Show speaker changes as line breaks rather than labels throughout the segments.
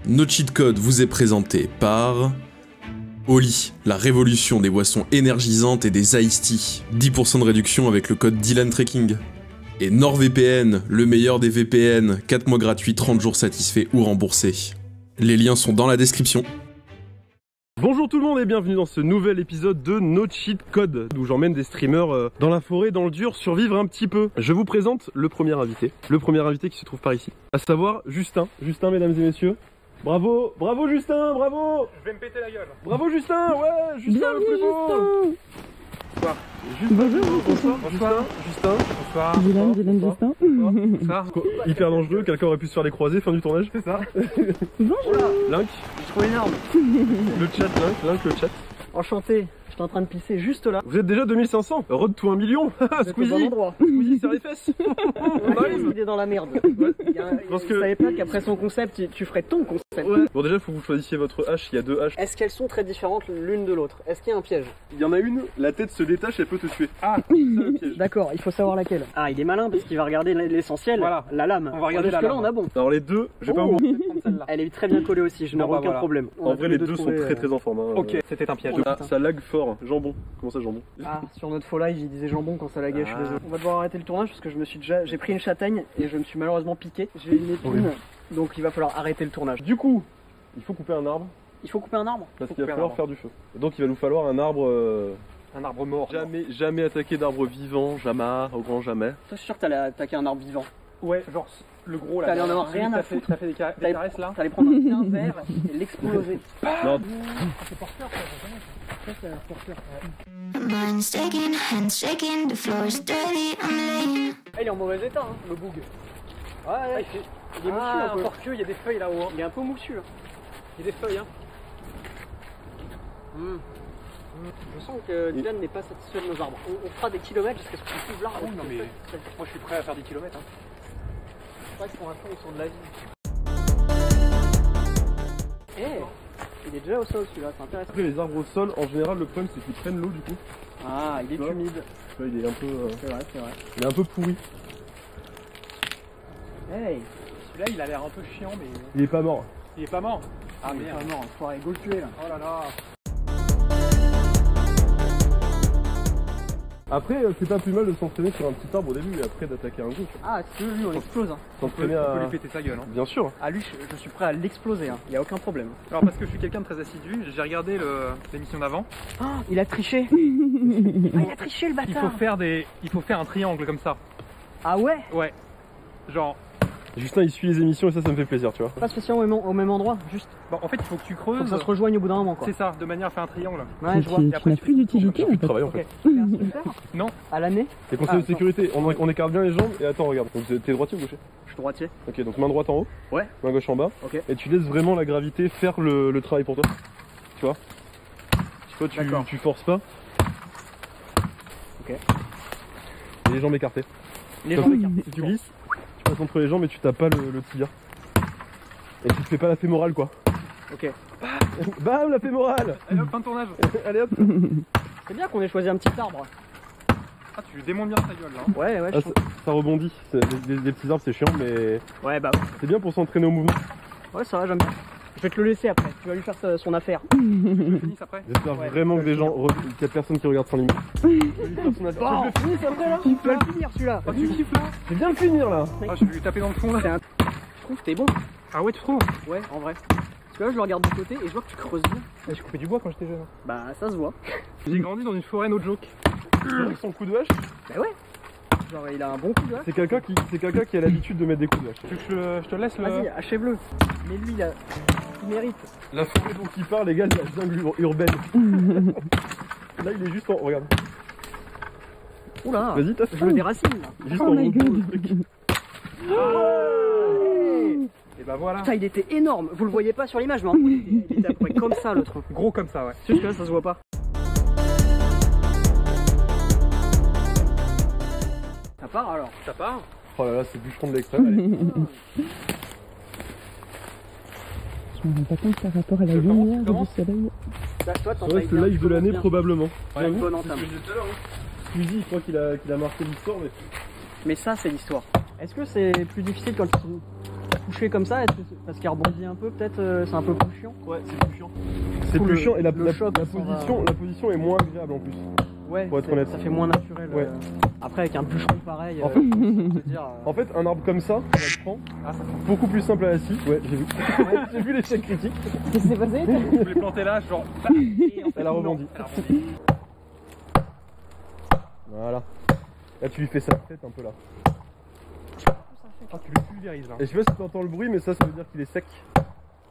No Cheat Code vous est présenté par Oli, la révolution des boissons énergisantes et des iced tea. 10% de réduction avec le code Dylan Trekking. Et NordVPN, le meilleur des VPN, 4 mois gratuits, 30 jours satisfaits ou remboursés. Les liens sont dans la description.
Bonjour tout le monde et bienvenue dans ce nouvel épisode de No Cheat Code, où j'emmène des streamers dans la forêt, dans le dur, survivre un petit peu. Je vous présente le premier invité qui se trouve par ici, à savoir Justin. Justin, mesdames et messieurs. Bravo, bravo Justin, bravo.
Je vais me péter la gueule.
Bravo Justin, ouais, Justin
Bienvenue,
le plus beau.
Bonsoir.
Bonsoir. Justin.
Bonsoir.
Dylan, Justin.
Bonsoir.
Hyper dangereux, quelqu'un aurait pu se faire les croisés, fin du tournage.
C'est ça.
Bonjour.
Link,
J'ai trouvé une arme.
le chat, Link, le chat.
Enchanté, j'étais en train de pisser juste là.
Vous êtes déjà 2500, road to 1 million.
Vous êtes au bon
Squeezie,
endroit.
Squeezie, serre les fesses. On arrive.
Il est dans la merde.
Parce
Je
que-
savais pas qu'après son concept, tu ferais ton concept.
Ouais. Bon déjà faut que vous choisissiez votre hache, il y a deux haches.
Est-ce qu'elles sont très différentes l'une de l'autre? Est-ce qu'il y a un piège?
Il y en a une, la tête se détache, elle peut te tuer. Ah, c'est un piège.
D'accord, il faut savoir laquelle. Ah, il est malin parce qu'il va regarder l'essentiel,
Voilà.
la lame.
On va regarder la
Jusque là,
lame.
on a bon.
Alors les deux, je vais pas vous mentir,
Celle-là.
Elle est très bien collée aussi, je n'ai
Bon, bah,
aucun
voilà.
problème. On
en
a
vrai
tous
les
deux
deux sont
trouvé,
très en forme. Hein.
Ok, c'était un piège.
Ah,
Ça lag fort, jambon. Comment ça jambon?
Ah, sur notre faux live, il disait jambon quand ça laguait, je suis
Ah.
désolé. On va devoir arrêter le tournage parce que j'ai pris une châtaigne et je me suis malheureusement piqué. J'ai une épine, donc il va falloir arrêter le tournage.
Du coup, il faut couper un arbre,
Il faut couper un arbre?
parce
Faut
qu'il va
couper un
falloir
arbre.
faire du feu. Donc il va nous falloir un arbre...
Un arbre mort.
Jamais attaquer d'arbre vivant, jamais, au grand jamais.
Toi, je suis sûr que t'allais attaquer un arbre vivant.
Ouais, genre le gros là.
T'allais en avoir
Celui
rien
qui
à
t'a fait-
foutre.
T'as fait des caresses là.
T'allais prendre un verre et l'exploser.
Non,
C'est porteur, ça c'est porteur.
Mind's taking, hands shaking, the floor is dirty, I'm laying.
Ah, il est en mauvais état, hein, le boug. Ouais, il est moussu un peu.
Encore que, il y a des feuilles là-haut. Hein.
Il est un peu moussu. Hein.
Il y a des feuilles hein.
Je sens que Dylan n'est pas satisfait de nos arbres. On fera des kilomètres jusqu'à ce qu'on trouve l'arbre.
Ah oui, non mais moi je suis prêt à faire des kilomètres. Hein.
C'est vrai que pour l'instant ils sont de la vie. Il est déjà au sol celui-là, c'est intéressant.
après les arbres au sol, en général le problème c'est qu'ils prennent l'eau du coup.
Ah, il est
Ouais.
humide.
Tu vois, il est un peu...
C'est vrai, c'est vrai.
il est un peu pourri.
Hey,
Celui-là il a l'air un peu chiant mais
Il est pas mort.
il est pas mort. Ah
il est
merde.
pas mort, faut aller go le tuer là.
Oh là là.
Après, c'est pas plus mal de s'entraîner sur un petit arbre au début et après d'attaquer un gros.
Ah, si tu veux, lui on l'explose. Hein.
On peut
S'entraîner à...
lui péter sa gueule. Hein.
Bien sûr.
Ah, lui je suis prêt à l'exploser, hein. Y a aucun problème.
Alors parce que je suis quelqu'un de très assidu, j'ai regardé l'émission d'avant.
Ah, il a triché. Ah, il a triché le bâtard.
Il faut faire un triangle comme ça.
Ah ouais?
Ouais. Genre.
Justin il suit les émissions et ça me fait plaisir, tu vois.
Pas spécialement au même endroit, juste
Bon, en fait il faut que tu
faut
creuses.
que ça se rejoigne au bout d'un moment quoi.
C'est ça, de manière à faire un triangle.
Ouais, je vois.
Tu
après,
n'as
tu
plus d'utilité
J'ai
en
plus de
fait.
travail en
Ok.
fait.
Tu fais un super
Non.
à l'année.
Les conseils de
attends.
sécurité, on écarte bien les jambes et attends regarde. Donc t'es droitier ou gaucher?
Je suis droitier.
Ok, donc main droite en haut,
Ouais.
main gauche en bas.
Ok.
Et tu laisses vraiment la gravité faire le travail pour toi. Tu vois? Toi
D'accord.
tu forces pas.
Ok.
Et les jambes écartées.
Les
Comme
jambes
ça,
écartées.
Si tu glisses, tu passes entre les jambes et tu tapes pas le tibia. Et tu te fais pas la fémorale quoi.
Ok.
Bam la fémorale.
Allez hop, fin de tournage.
Allez hop.
C'est bien qu'on ait choisi un petit arbre.
Ah, tu lui démontes bien sa gueule là. Hein.
Ouais, ouais,
Ah, ça rebondit. Les petits arbres c'est chiant mais
ouais, bah
c'est bien pour s'entraîner au mouvement.
ouais, ça va, j'aime bien. Je vais te le laisser après, tu vas lui faire son affaire.
Je finis après.
J'espère
Ouais,
vraiment que des gens, qu'il y a personne qui regarde sans limite. Je vais lui faire son affaire.
Bon,
Je le finis après là.
tu vas le finir celui-là.
Oh, tu kiffes là.
Je vais bien le finir là.
Ah, je vais lui taper dans le fond là.
Je trouve que t'es bon.
Ah ouais, tu trouves?
Ouais, en vrai. Parce que là, je le regarde du côté et je vois que tu creuses bien.
Je coupais du bois quand j'étais jeune.
Bah, ça se voit.
J'ai grandi dans une forêt no joke.
Avec son coup de hache,
Bah ouais. Genre, il a un bon coup de hache.
c'est quelqu'un qui a l'habitude de mettre des coups de hache.
Tu veux que je te laisse le.
Vas-y, achève-le. Mais lui, il mérite.
La forêt dont il parle, les gars, c'est la jungle urbaine. Là, il est juste en. Regarde.
Oula.
Vas-y, t'as
Je me déracine là.
Juste
Oh
en
my
gros,
god.
le truc.
Et bah voilà.
Putain, il était énorme. Vous le voyez pas sur l'image, mais en vrai, il était à peu près comme ça le truc.
Gros comme ça, ouais.
C'est juste que là, ça se voit pas. Ça part alors.
Ça part.
Oh là là, c'est bûcheron de l'extrême. Allez.
Je me rends pas compte par rapport à la
Je commence,
lumière
tu
du
commences
soleil.
Bah, toi, t'en
Ouais, c'est le live de l'année probablement.
Ouais,
J'avoue,
bonne
c'est ce
entame.
que je disais tout à l'heure, hein. Squeezie, je crois qu'il a marqué l'histoire, mais
Mais ça, c'est l'histoire. Est-ce que c'est plus difficile quand tu... toucher comme ça, est-ce que parce qu'il rebondit un peu, peut-être c'est un peu plus chiant.
Ouais, c'est plus chiant. C'est
Cool,
plus chiant et la
choc, ça
position est moins agréable en plus.
Ouais,
Pour être honnête.
ça fait moins naturel.
Ouais.
Après, avec un bûcheron pareil,
En fait,
je peux te dire,
En fait, un arbre comme ça, on le prend, beaucoup plus simple à la scie. Ouais, j'ai vu. J'ai vu l'échec critique.
Qu'est-ce qui s'est passé?
Je voulais planter là, genre.
Elle a rebondi. Voilà. Là, tu lui fais sa tête un peu là.
Ah, tu le pulvérises là.
Et je sais pas si tu entends le bruit, mais ça veut dire qu'il est sec.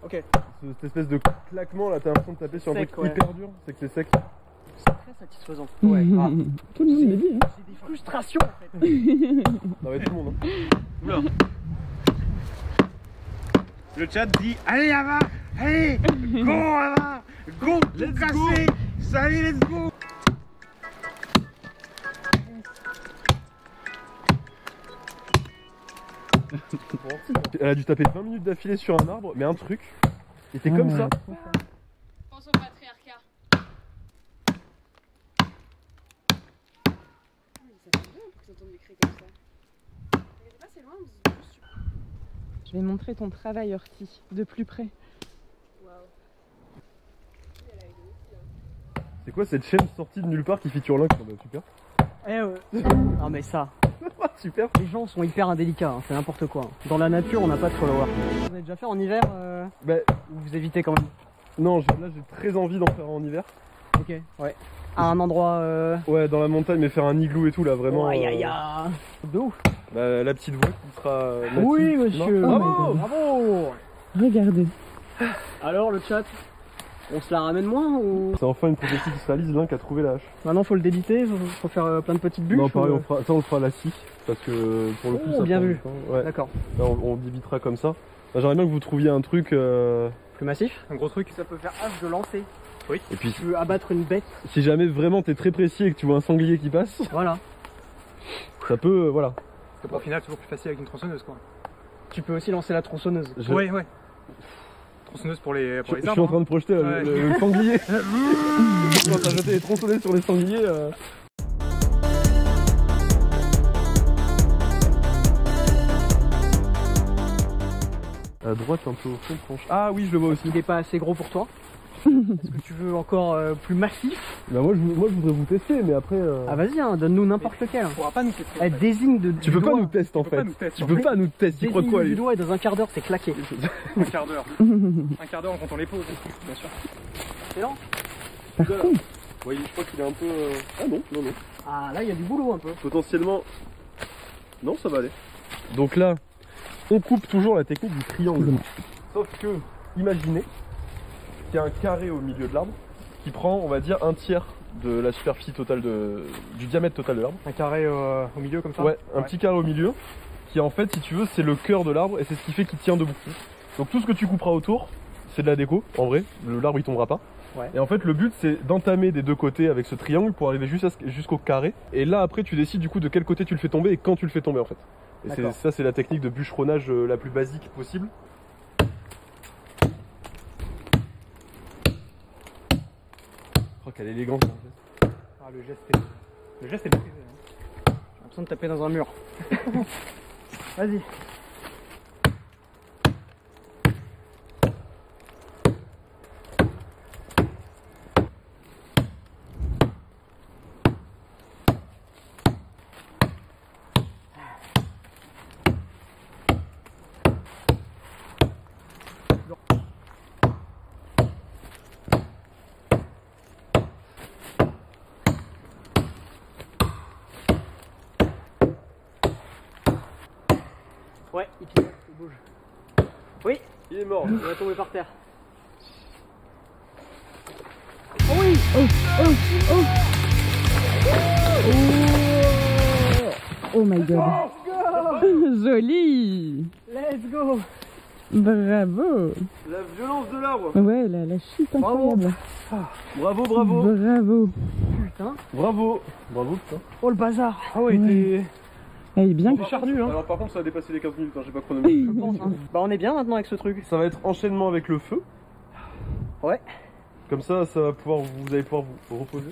Ok.
Cette espèce de claquement là, t'as l'impression de taper sur un
Sec,
truc
ouais.
hyper dur, c'est que c'est sec.
C'est très satisfaisant. Ouais. Ah.
Tout le monde l'a dit. Hein.
J'ai des frustrations en fait.
Non, mais tout le monde. Hein.
Oula.
Le chat dit allez Ava, allez, go Ava, go, let's go, salut, let's go.
Elle a dû taper 20 minutes d'affilée sur un arbre, mais un truc était comme ça.
Pense au patriarcat. Mais ça fait bien pour que t'entendes des cris comme ça. Regardez pas, c'est loin, on se dit juste.
Je vais montrer ton travail, Horty, de plus près.
Waouh.
C'est quoi cette chaîne sortie de nulle part qui feature Link? Super.
Eh ouais. Ah mais ça.
Super.
Les gens sont hyper indélicats, hein, c'est n'importe quoi. Dans la nature, on n'a pas de followers. Vous avez déjà fait en hiver
Bah,
ou vous évitez quand même?
non, là j'ai très envie d'en faire en hiver.
Ok, ouais. À un endroit.
Ouais, dans la montagne, mais faire un igloo et tout là, vraiment.
Aïe aïe aïe. De ouf.
Bah, la petite voix qui sera. native.
Oui, monsieur.
Non.
Bravo, bravo.
Regardez.
Alors, le chat, on se la ramène moins ou.
C'est enfin une prophétie qui se réalise, Link a trouvé la hache.
Maintenant, faut le débiter, faut faire plein de petites bûches.
Non, pareil,
ou,
on le fera à la scie. Parce que pour le coup,
Oh,
ça
bien
prend
vu.
du temps. Ouais.
D'accord.
Là, on débitera comme ça. Bah, j'aimerais bien que vous trouviez un truc.
Plus massif.
Un gros truc.
Ça peut faire hache de lancer.
Et puis,
Tu veux abattre une bête.
si jamais vraiment t'es très précis et que tu vois un sanglier qui passe,
Voilà.
ça peut. Voilà.
Parce qu'au final, c'est toujours plus facile avec une tronçonneuse quoi.
Tu peux aussi lancer la tronçonneuse.
Ouais, ouais. Tronçonneuse pour les
Je suis en
arbres.
train de projeter
Ouais.
le sanglier. Quand t'as jeté les tronçonneuses sur les sangliers. À droite, un peu au fond, tranche. Ah oui, je le vois aussi.
Il est pas assez gros pour toi. Est-ce que tu veux encore plus massif?
Bah moi je voudrais vous tester, mais après.
Ah vas-y, hein, donne-nous n'importe lequel.
On pourra pas nous tester.
Elle désigne de.
Tu peux pas nous tester en
Tu peux
fait.
pas nous tester,
Tu
en
peux
fait.
pas nous tester. Tu crois quoi
du
lui?
doigt et dans un quart d'heure, c'est claqué.
Un quart d'heure. Un quart d'heure en comptant les pauses. Bien sûr.
C'est lent.
Par contre,
Oui, je crois qu'il est un peu. Ah non, non, non.
Ah là, il y a du boulot un peu.
Potentiellement. Non, ça va aller. Donc là, on coupe toujours la technique du triangle. Sauf que, imaginez qu'il y a un carré au milieu de l'arbre qui prend, on va dire, un tiers de la superficie totale du diamètre total de l'arbre.
Un carré au milieu comme ça.
Ouais, un petit carré au milieu qui en fait, si tu veux, c'est le cœur de l'arbre et c'est ce qui fait qu'il tient debout. Donc tout ce que tu couperas autour, c'est de la déco, en vrai, l'arbre il tombera pas.
Ouais.
Et en fait, le but c'est d'entamer des deux côtés avec ce triangle pour arriver jusqu'au carré. Et là après, tu décides du coup de quel côté tu le fais tomber et quand tu le fais tomber en fait. Et
D'accord.
ça, c'est la technique de bûcheronnage la plus basique possible. Oh, quelle élégance.
Ah, le geste est maîtrisé.
J'ai l'impression de taper dans un mur. Vas-y. Ouais, il pilote, il bouge. Oui,
Il est mort.
il va tomber par terre.
oh my god. Joli.
Let's go.
Bravo.
La violence de l'arbre.
Ouais, la chute incroyable.
Bravo, bravo.
Bravo.
Putain.
Bravo. Bravo, putain.
Oh le bazar.
Ah ouais,
Ouais. Elle est bien.
t'es charnu hein.
Alors par contre, ça a dépassé les 15 minutes, hein, j'ai pas chronométré.
Je pense, hein. Bah on est bien maintenant avec ce truc.
Ça va être enchaînement avec le feu.
Ouais.
Comme ça va pouvoir, vous allez pouvoir vous reposer.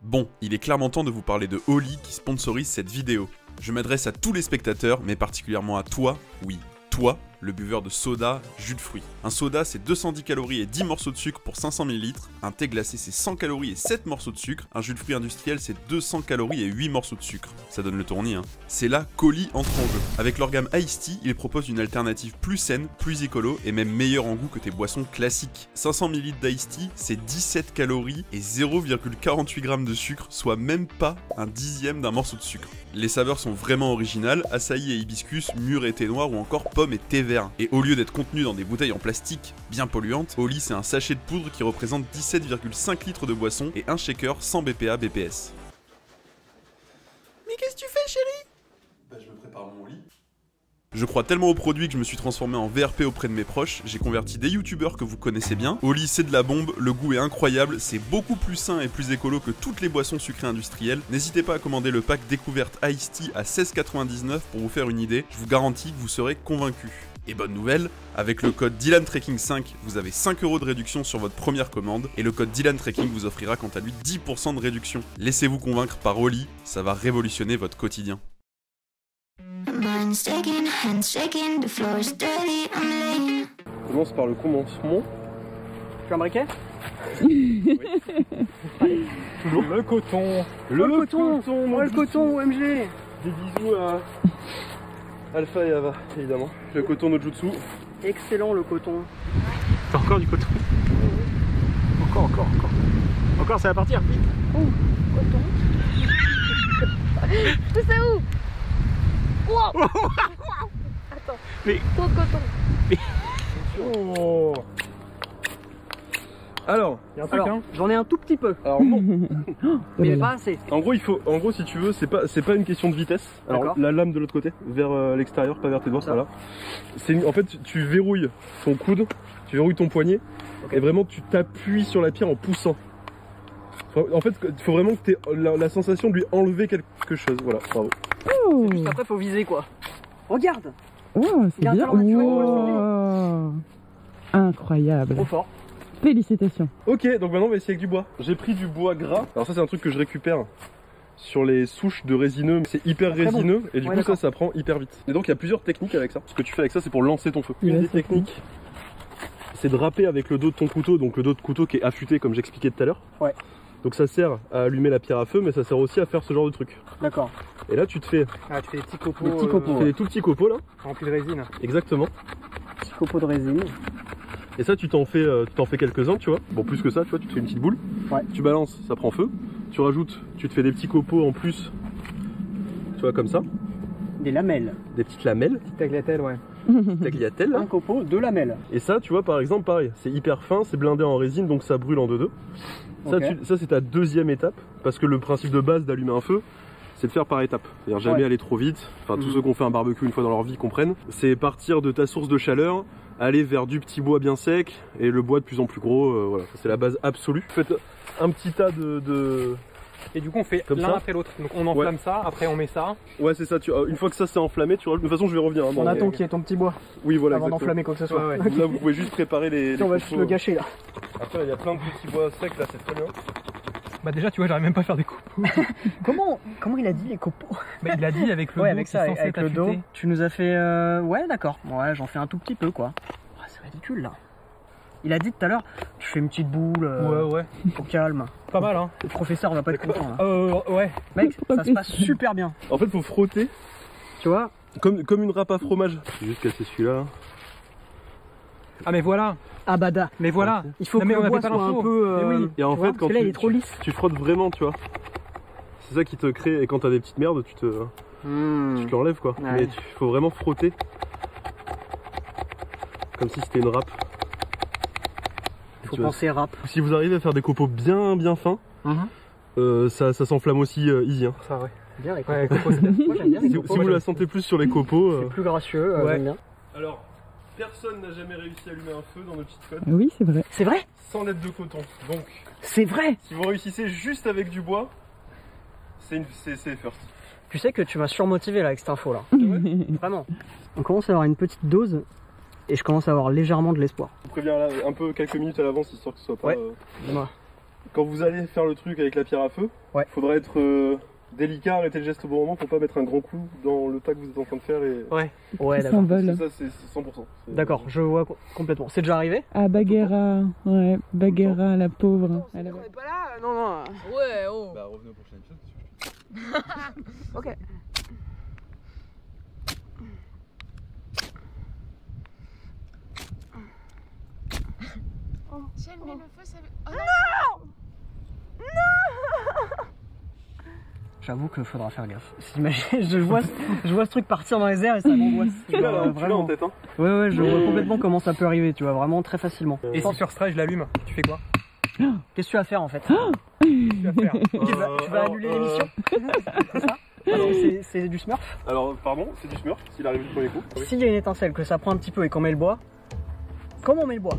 Bon, il est clairement temps de vous parler de Oli qui sponsorise cette vidéo. Je m'adresse à tous les spectateurs, mais particulièrement à toi, oui, toi, le buveur de soda, jus de fruits. Un soda, c'est 210 calories et 10 morceaux de sucre pour 500 ml. Un thé glacé, c'est 100 calories et 7 morceaux de sucre. Un jus de fruits industriel, c'est 200 calories et 8 morceaux de sucre. Ça donne le tournis, hein. C'est là qu'Oli entre en jeu. Avec leur gamme Iced Tea, il propose une alternative plus saine, plus écolo et même meilleure en goût que tes boissons classiques. 500 ml d'Iced Tea, c'est 17 calories et 0,48 g de sucre, soit même pas un dixième d'un morceau de sucre. Les saveurs sont vraiment originales, açaï et hibiscus, mûre et thé noir ou encore pomme et thé vert. Et au lieu d'être contenu dans des bouteilles en plastique bien polluantes, Oli c'est un sachet de poudre qui représente 17,5 litres de boisson et un shaker sans BPA BPS. Mais qu'est-ce que tu fais, chérie? Bah je me prépare mon lit. Je crois tellement au produit que je me suis transformé en VRP auprès de mes proches, j'ai converti des youtubeurs que vous connaissez bien. Oli c'est de la bombe, le goût est incroyable, c'est beaucoup plus sain et plus écolo que toutes les boissons sucrées industrielles. N'hésitez pas à commander le pack découverte Iced Tea à 16,99 pour vous faire une idée, je vous garantis que vous serez convaincus. Et bonne nouvelle, avec le code DylanTrekking5, vous avez 5 € de réduction sur votre première commande, et le code DylanTrekking vous offrira quant à lui 10% de réduction. Laissez-vous convaincre par Oli, ça va révolutionner votre quotidien.
Mind's taking, hands shaking, the floor is dirty, I'm laying.
On commence par le commencement.
Tu veux un briquet?
Toujours le coton.
Le coton, OMG.
Des bisous à Alpha et Ava, évidemment. Le coton no jutsu.
Excellent le coton.
T'as encore du coton? Encore. Encore, ça va partir. Vite.
Tout c'est où? Wow. Attends.
Mais...
Trop de coton.
Oh. Alors,
Il y a un truc,
Alors,
hein.
j'en ai un tout petit peu,
alors non.
mais pas assez.
En gros, si tu veux, c'est pas une question de vitesse. Alors,
D'accord.
la lame de l'autre côté, vers l'extérieur, pas vers tes doigts,
Ça.
voilà. En fait, tu verrouilles ton coude, tu verrouilles ton poignet,
Ok.
et vraiment, tu t'appuies sur la pierre en poussant. En fait, il faut vraiment que tu aies la sensation de lui enlever quelque chose. Voilà, bravo.
Oh,
Juste après, faut viser quoi. Regarde,
oh
Il y
c'est
a un
bien.
talent naturel pour le
Wow. Incroyable.
trop fort.
Félicitations.
Ok, donc maintenant on va essayer avec du bois. J'ai pris du bois gras. Alors ça c'est un truc que je récupère sur les souches de résineux. C'est hyper
Très bon.
résineux et du
Ouais,
coup
d'accord.
ça prend hyper vite. Et donc il y a plusieurs techniques avec ça. Ce que tu fais avec ça c'est pour lancer ton feu.
Ouais,
Une des
c'est
techniques c'est de râper avec le dos de ton couteau, donc le dos de couteau qui est affûté comme j'expliquais tout à l'heure.
Ouais.
Donc ça sert à allumer la pierre à feu mais ça sert aussi à faire ce genre de truc.
D'accord.
Et là tu te fais
Ah, tu fais des petits copeaux.
Des petits copeaux.
tu fais des tout petits copeaux là.
Remplis de résine.
Exactement.
Petit copeau de résine.
Et ça tu t'en fais quelques-uns tu vois. Bon plus que ça tu vois, tu te fais une petite boule.
Ouais.
Tu balances, ça prend feu. Tu rajoutes, tu te fais des petits copeaux en plus. Tu vois comme ça.
Des lamelles.
Des petites lamelles,
Petite tagliatelle, ouais.
tagliatelles là.
Un copeau, deux lamelles.
Et ça, tu vois, par exemple, pareil, c'est hyper fin, c'est blindé en résine, donc ça brûle en deux-deux. Ça,
Ok.
ça c'est ta deuxième étape, parce que le principe de base d'allumer un feu, c'est de faire par étapes. C'est-à-dire jamais
Ouais.
aller trop vite. Enfin, tous
Mhm.
ceux qui ont fait un barbecue une fois dans leur vie comprennent. C'est partir de ta source de chaleur, aller vers du petit bois bien sec, et le bois de plus en plus gros. Voilà, ça, c'est la base absolue. Faites un petit tas de...
Et du coup, on fait
Comme
l'un
ça.
après l'autre. Donc on enflamme ça, après on met ça.
Ouais, c'est ça. Une fois que ça c'est enflammé, tu rajoutes. De toute façon, je vais revenir. Hein,
On
dans-
attend qu'il y ait ton petit bois
Oui, voilà.
avant
exactement.
d'enflammer quoi que ce soit.
Ouais, ouais.
Là, vous pouvez juste préparer les.
On va
les
juste
copeaux.
le gâcher là.
Après, il y a plein de petits bois secs là, c'est très bien.
Bah déjà, tu vois, j'arrive même pas à faire des copeaux.
Comment il a dit les copeaux?
Bah, il a dit avec le
Ouais,
dos,
avec
qui
ça,
est censé
avec
être
le dos.
affûté.
Tu nous as fait. Ouais, d'accord. Ouais, j'en fais un tout petit peu quoi. Oh, c'est ridicule là. Il a dit tout à l'heure, tu fais une petite boule.
Ouais.
Au calme.
Pas mal, hein.
Le professeur va pas être content là.
Ouais.
Mec, ça se passe super bien.
En fait, faut frotter
Tu vois?
comme une râpe à fromage. J'ai juste cassé celui-là.
Ah, mais voilà.
Ah bada.
Mais voilà.
Il faut
Non,
que
mais on
le
avait
bois
pas
soit un
l'info.
peu.
Mais oui.
Et en
tu vois,
fait, quand
parce que là, il est trop lisse.
tu frottes vraiment, tu vois. C'est ça qui te crée. Et quand t'as des petites merdes, tu te l'enlèves quoi.
Ouais.
Mais il faut vraiment frotter. Comme si c'était une râpe.
Il faut
Tu vois,
penser rap.
si vous arrivez à faire des copeaux bien fins, ça s'enflamme aussi easy. Hein.
Ça, ouais.
Bien les
Ouais,
copeaux.
copeaux, c'est-
Moi j'aime bien les
Si,
copeaux.
si vous la sentez plus sur les copeaux.
C'est plus gracieux,
Ouais.
j'aime bien.
Alors, personne n'a jamais réussi à allumer un feu dans nos petites codes
Oui, c'est vrai.
C'est vrai?
sans lettre de coton. Donc,
C'est vrai!
si vous réussissez juste avec du bois, c'est first.
Tu sais que tu m'as surmotivé là avec cette info là. Vraiment. On commence à avoir une petite dose et je commence à avoir légèrement de l'espoir.
Je vous préviens là un peu quelques minutes à l'avance histoire que ce soit pas.
Ouais. Dis-moi.
Quand vous allez faire le truc avec la pierre à feu,
Ouais.
faudra être délicat, arrêtez le geste au bon moment pour pas mettre un grand coup dans le tas que vous êtes en train de faire et...
Ouais, ouais,
Qui
d'accord.
s'envole.
Ça c'est 100%.
D'accord, je vois complètement. C'est déjà arrivé?
Ah, Bagheera. Ouais, Bagheera, la pauvre. Elle avait-
On est pas là, non, non. Ouais, oh.
Bah revenez au prochain épisode.
Ok.
Si elle met le feu, ça veut... Oh,
J'avoue qu'il faudra faire gaffe. Je vois ce truc partir dans les airs et ça m'angoisse.
Tu l'as
Genre,
là, en tête hein.
Ouais, je vois complètement comment ça peut arriver, tu vois, vraiment très facilement.
Et si sur Stray je l'allume, tu fais quoi?
Qu'est-ce que tu vas faire en fait?
Tu vas faire
Tu vas annuler l'émission? C'est ça? Alors, c'est du smurf?
Alors pardon, c'est du smurf, s'il arrive du premier coup. Oui.
S'il y a une étincelle, que ça prend un petit peu et qu'on met le bois, comment on met le bois?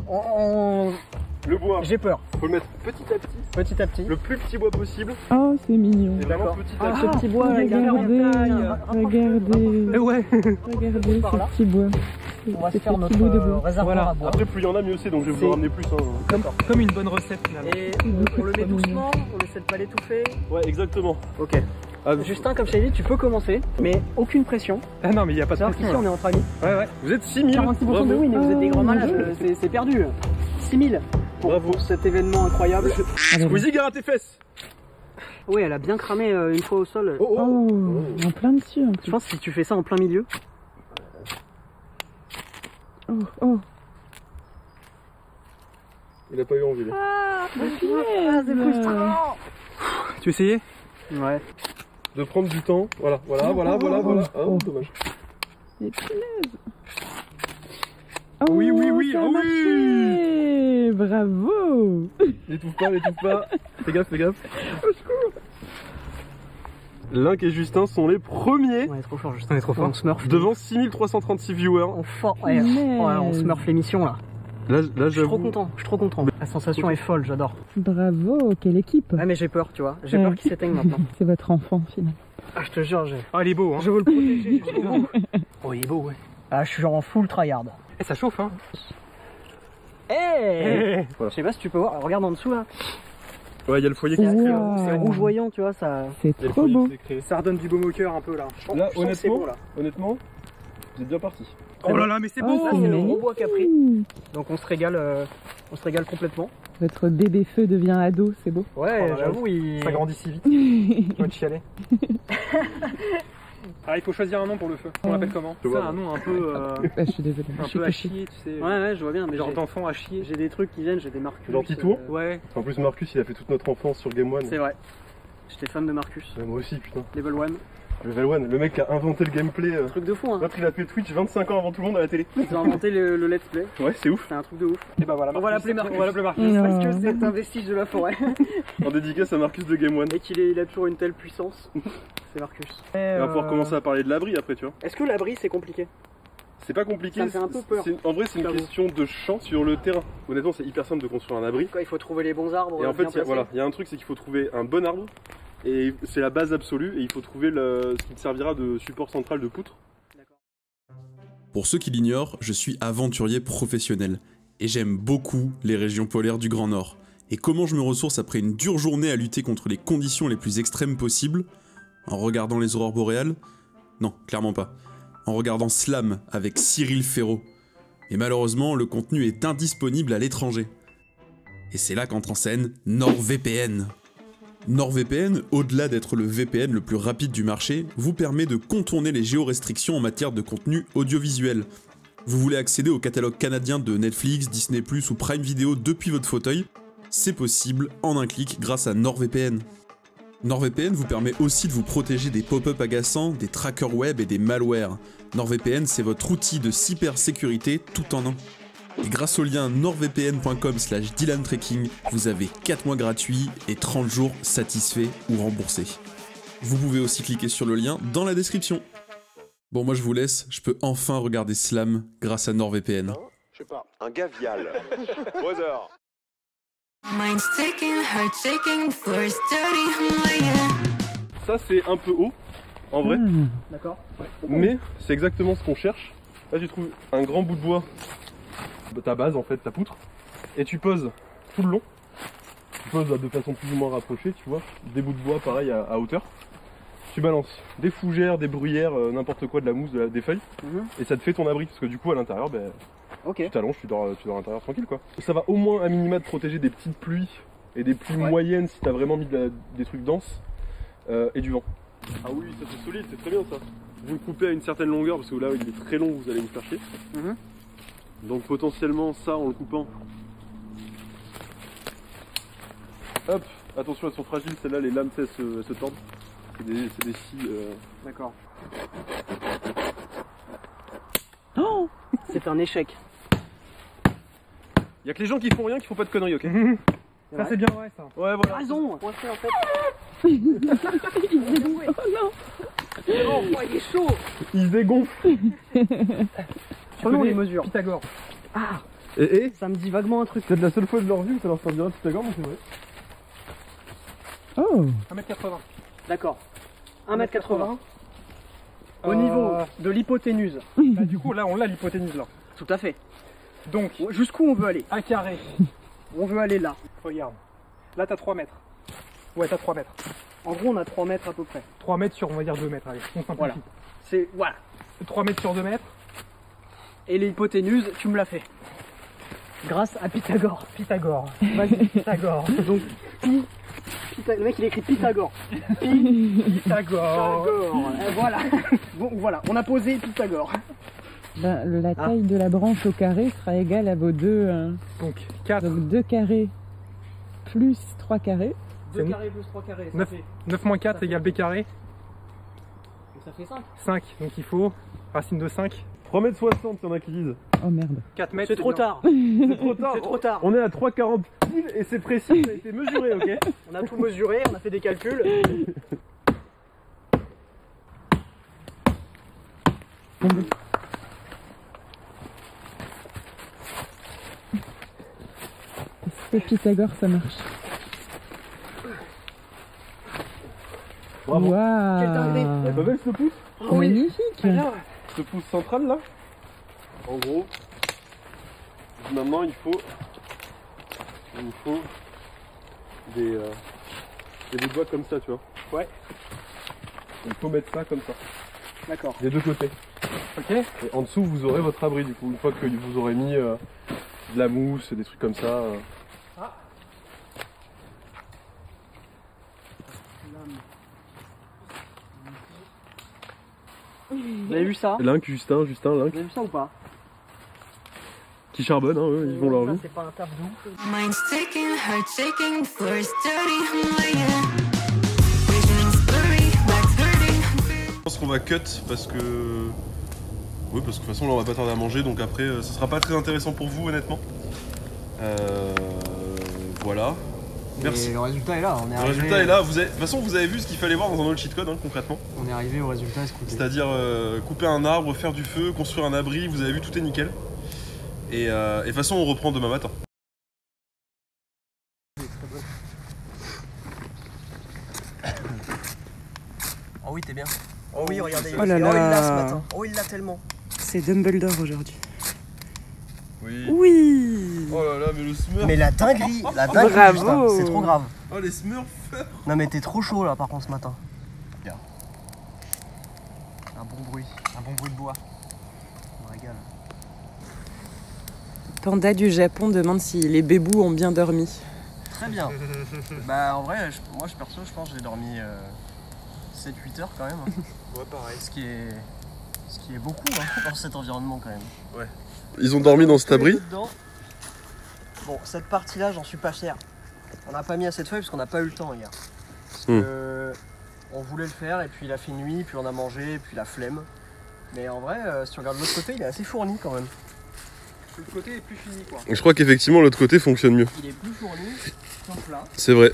Le bois,
J'ai peur.
faut le mettre petit à petit,
Petit à petit.
le plus petit bois possible,
Oh, c'est mignon.
et vraiment
D'accord.
petit à
Ah,
petit.
ce petit bois là, il a l'air
Regardez,
en taille.
regardez,
ouais.
regardez
Par
ce
là.
petit bois.
On va se
Ce
faire
petit
notre
bout de bois.
réservoir
Voilà.
à bois.
Après plus il y en a mieux c'est, donc je vais vous
C'est-
en ramener plus hein.
Comme une bonne recette finalement.
Et on le met doucement, on essaie de pas l'étouffer.
Ouais exactement.
Ok.
Ah,
Justin, comme je t'ai dit, tu peux commencer, mais aucune pression.
Ah non mais il y a pas de
C'est-à-dire
pression
qu'ici
là.
on est entre amis.
Ouais ouais.
vous êtes 6000.
46% de
Bravo.
oui, mais vous êtes des grands
Oh,
malades, c'est perdu. 6000 pour cet événement incroyable.
Squeezie gare à tes fesses.
Oui, elle a bien cramé une fois au sol.
Oh, en plein dessus. en
Je
plus.
pense que si tu fais ça en plein milieu,
Oh, oh.
Il a pas eu envie lui.
C'est frustrant.
Tu essayais?
ouais.
De prendre du temps, voilà. Oh, dommage.
Les punaises.
Oui, oui, oui,
ça a
ah oui.
marché. Bravo.
L'étouffe pas. Fais gaffe. Link et Justin sont les premiers
Ouais, trop fort, Justin est trop fort. On smurf.
devant 6336 viewers.
On fort. Ouais,
Punaise.
on smurf l'émission là.
Là
Je suis trop
j'avoue.
content. La sensation est folle, j'adore.
Bravo, quelle équipe.
Ouais, mais j'ai peur, tu vois. J'ai
Ouais.
peur qu'il s'éteigne maintenant.
C'est votre enfant, finalement.
Ah, je te jure,
Ah il est beau hein.
je veux le protéger. Oh, il est beau, ouais. Ah, je suis genre en full tryhard.
Eh, ça chauffe hein.
Hey
Voilà.
Je sais pas si tu peux voir, regarde en dessous là.
Ouais, il y a le foyer qui
C'est
se crée.
Wow.
c'est rougeoyant, tu vois, ça.
C'est
Il y a le
trop
foyer
beau.
qui s'est créé.
Ça redonne du baume au cœur un peu là. Je
Là,
sens que c'est bon, là.
honnêtement, vous êtes bien parti.
Oh là là mais c'est
Oh,
beau.
Ça, c'est le
magnifique.
gros bois capri. Donc on se régale complètement.
Votre bébé feu devient ado, c'est beau.
Ouais,
Oh là là,
j'avoue, il.
Ça grandit si vite. Je vais te chialer. Ah il faut choisir un nom pour le feu. On l'appelle comment?
Je vois,
Ça un nom un peu
Ah, je suis désolée.
un
Je suis
peu à
touchée.
chier, tu sais.
Ouais, je vois bien, mais
Genre d'enfant à chier.
j'ai des trucs qui viennent, j'ai des Marcus.
Genre Tito
Ouais.
En plus, Marcus, il a fait toute notre enfance sur Game One.
C'est vrai. J'étais fan de Marcus.
Moi aussi, putain.
Level 1.
Level One, le mec qui a inventé le gameplay.
Truc de fou, hein.
L'autre, il a fait Twitch 25 ans avant tout le monde à la télé.
Ils ont inventé le let's play.
Ouais, c'est ouf.
C'est un truc de ouf.
Et bah voilà.
On va l'appeler Marcus.
On va l'appeler Marcus.
Non.
Parce que c'est un vestige de la forêt.
En dédicace à Marcus de Game One.
Et qu'il a toujours une telle puissance. C'est Marcus.
On va pouvoir commencer à parler de l'abri après, tu vois.
Est-ce que l'abri c'est compliqué?
C'est pas compliqué.
Ça me fait un peu peur.
En vrai, c'est une
J'avoue.
question de champ sur le terrain. Honnêtement, c'est hyper simple de construire un abri.
Quoi, il faut trouver les bons arbres.
Et en fait,
bien placés.
il y a un truc, c'est qu'il faut trouver un bon arbre. Et c'est la base absolue. Et il faut trouver ce qui te servira de support central de poutre.
Pour ceux qui l'ignorent, je suis aventurier professionnel et j'aime beaucoup les régions polaires du Grand Nord. Et comment je me ressource après une dure journée à lutter contre les conditions les plus extrêmes possibles? En regardant les aurores boréales? Non, clairement pas. En regardant Slam avec Cyril Ferraud. Et malheureusement, le contenu est indisponible à l'étranger. Et c'est là qu'entre en scène NordVPN. NordVPN, au-delà d'être le VPN le plus rapide du marché, vous permet de contourner les géorestrictions en matière de contenu audiovisuel. Vous voulez accéder au catalogue canadien de Netflix, Disney+, ou Prime Video depuis votre fauteuil? C'est possible en un clic grâce à NordVPN. NordVPN vous permet aussi de vous protéger des pop-up agaçants, des trackers web et des malwares. NordVPN, c'est votre outil de cybersécurité tout en un. Et grâce au lien nordvpn.com/dylanTrekking, vous avez 4 mois gratuits et 30 jours satisfaits ou remboursés. Vous pouvez aussi cliquer sur le lien dans la description. Bon, moi je vous laisse, je peux enfin regarder Slam grâce à NordVPN.
Je sais pas, un gavial. Brother.
Mind's ticking, heart shaking, floor is dirty, yeah.
Ça, c'est un peu haut, en vrai.
D'accord.
Mais c'est exactement ce qu'on cherche. Là, tu trouves un grand bout de bois, ta base en fait, ta poutre, et tu poses tout le long. Tu poses de façon plus ou moins rapprochée, tu vois, des bouts de bois pareil à hauteur. tu balances des fougères, des bruyères, n'importe quoi, de la mousse, des feuilles, et ça te fait ton abri, parce que du coup à l'intérieur, ben, tu t'allonges, tu dors à l'intérieur tranquille quoi. Ça va au moins à minima te protéger des petites pluies et des pluies moyennes si t'as vraiment mis des trucs denses et du vent. Ah oui, ça c'est solide, c'est très bien ça. Vous le coupez à une certaine longueur parce que là il est très long, vous allez vous faire chier. Donc potentiellement ça en le coupant. Hop, attention elles sont fragiles, celles-là les lames elles se tordent. C'est des scies.
D'accord. Oh, c'est un échec.
Y'a que les gens qui font rien qui font pas de conneries, ok?
Ça c'est bien vrai ça.
Ouais voilà.
Raison. Moi en fait. Oh non, il est chaud.
Il se dégonfle.
Prenons les mesures.
Pythagore.
Ah.
Et
ça me dit vaguement un truc.
C'est la seule fois de leur vie où ça leur servira Pythagore, mais c'est vrai.
Oh.
1m80.
D'accord. 1m80. Au niveau de l'hypoténuse.
Bah, du coup là on l'a l'hypoténuse là.
Tout à fait.
Donc
jusqu'où on veut aller?
un carré.
On veut aller là.
Regarde. Là t'as 3 mètres. Ouais t'as 3 mètres.
En gros on a 3 mètres à peu près.
3 mètres sur on va dire 2 mètres, allez, on simplifie.
Voilà. C'est voilà.
3 mètres sur 2 mètres.
Et l'hypoténuse, tu me l'as fait. Grâce à Pythagore.
Pythagore. Vas-y Pythagore.
Donc le mec il écrit Pythagore.
Pythagore.
Voilà. Bon voilà, on a posé Pythagore.
Ben, la taille de la branche au carré sera égale à vos deux.
Donc 4.
Donc 2 carrés plus 3 carrés.
2 carrés plus 3 carrés.
9 moins 4 égale b carré.
Donc ça fait 5.
5. Donc il faut racine de 5.
3m60 y'en a qui disent.
Oh merde.
4 mètres.
C'est trop tard.
C'est trop tard.
C'est trop tard.
On est à 3,40 pile et c'est précis, ça a été mesuré, ok?
On a tout mesuré, on a fait des calculs.
C'est Pythagore, ça marche.
Bravo.
Waouh.
Quelle dinguerie.
Elle est pas belle ce pouce?
C'est magnifique.
Ce pouce central là. En gros, maintenant il nous faut des doigts comme ça, tu vois.
Ouais.
Il faut mettre ça comme ça,
D'accord.
des deux côtés.
Ok.
Et en dessous vous aurez votre abri du coup, une fois que vous aurez mis de la mousse, des trucs comme ça.
Vous avez vu ça?
Link, Justin, Link.
Vous avez vu ça ou pas?
Qui charbonnent, hein, eux, ils vont leur
Ça
vie.
c'est pas un taf de ouf.
Mind's ticking, heart shaking, the floor is dirty, I'm laying. Vision's blurry, back's hurting.
Je pense qu'on va cut parce que... Oui, parce que de toute façon là on va pas tarder à manger, donc après ça sera pas très intéressant pour vous honnêtement. Voilà. Merci.
Et le résultat est là, on est
Le
arrivé.
résultat est là. De toute façon vous avez vu ce qu'il fallait voir dans un autre cheat code, hein, concrètement.
On est arrivé au résultat escompté.
C'est-à-dire couper un arbre, faire du feu, construire un abri, vous avez vu, tout est nickel. Et de toute façon on reprend demain matin.
Oh oui, t'es bien. Oh oui, regardez.
Oh là
il l'a
là.
ce matin. Oh, il l'a tellement.
C'est Dumbledore aujourd'hui.
Oui.
Oui.
Oh là là, mais le smurf.
Mais la dinguerie,
Bravo.
Justin, c'est trop grave.
Oh les smurfs.
Non mais t'es trop chaud là par contre ce matin. Regarde. Un bon bruit de bois. On régale.
Panda du Japon demande si les bébous ont bien dormi.
Très bien. Bah en vrai, moi je pense que j'ai dormi 7-8 heures quand même.
Ouais, pareil.
Ce qui est beaucoup hein, dans cet environnement quand même.
Ils ont dormi dans cet abri.
Dedans. Bon, cette partie-là, j'en suis pas fier. On n'a pas mis assez de feuilles parce qu'on n'a pas eu le temps hier. Parce que on voulait le faire et puis il a fait nuit, puis on a mangé, et puis la flemme. Mais en vrai, si tu regardes l'autre côté, il est assez fourni quand même. L'autre côté est plus fini quoi.
Je crois qu'effectivement l'autre côté fonctionne mieux.
Il est plus fourni, comme là.
C'est vrai.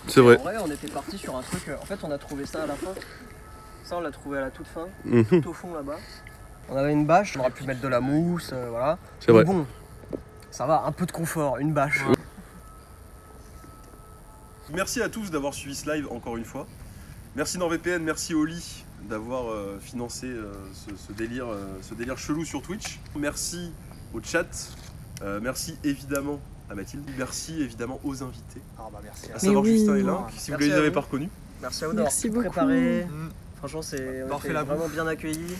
C'est vrai.
En vrai, on était parti sur un truc. En fait, on a trouvé ça à la fin. Ça, on l'a trouvé à la toute fin,
Mhm.
tout au fond là-bas. On avait une bâche, on aurait pu mettre de la mousse, voilà.
C'est vrai.
Mais bon, ça va, un peu de confort, une bâche.
Merci à tous d'avoir suivi ce live encore une fois. Merci NordVPN, merci Oli d'avoir financé ce délire chelou sur Twitch. Merci au chat, merci évidemment à Mathilde, merci évidemment aux invités.
Ah bah merci.
À savoir
oui.
Justin et Link, si vous
Merci
les
à
avez
vous.
pas reconnus.
Merci à vous d'avoir
Merci
tout
beaucoup.
préparé. Franchement, on
D'avoir
était
fait la
vraiment bien accueillis.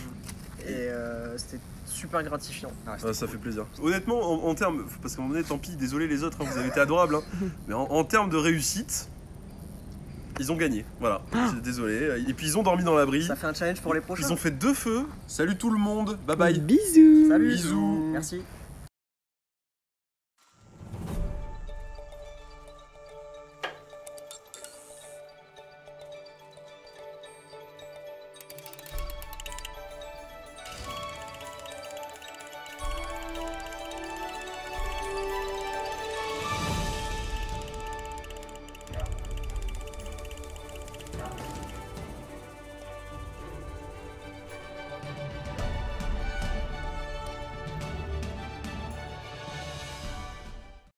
Et c'était super gratifiant.
Ça fait plaisir. Honnêtement, en termes, parce qu'à un moment donné, tant pis, désolé les autres, hein, vous avez été adorables, hein, mais en termes de réussite, ils ont gagné. Voilà, désolé. Et puis ils ont dormi dans l'abri.
Ça fait un challenge pour les prochains.
Ils ont fait 2 feux. Salut tout le monde. Bye bye.
Bisous.
Salut.
Bisous.
Merci.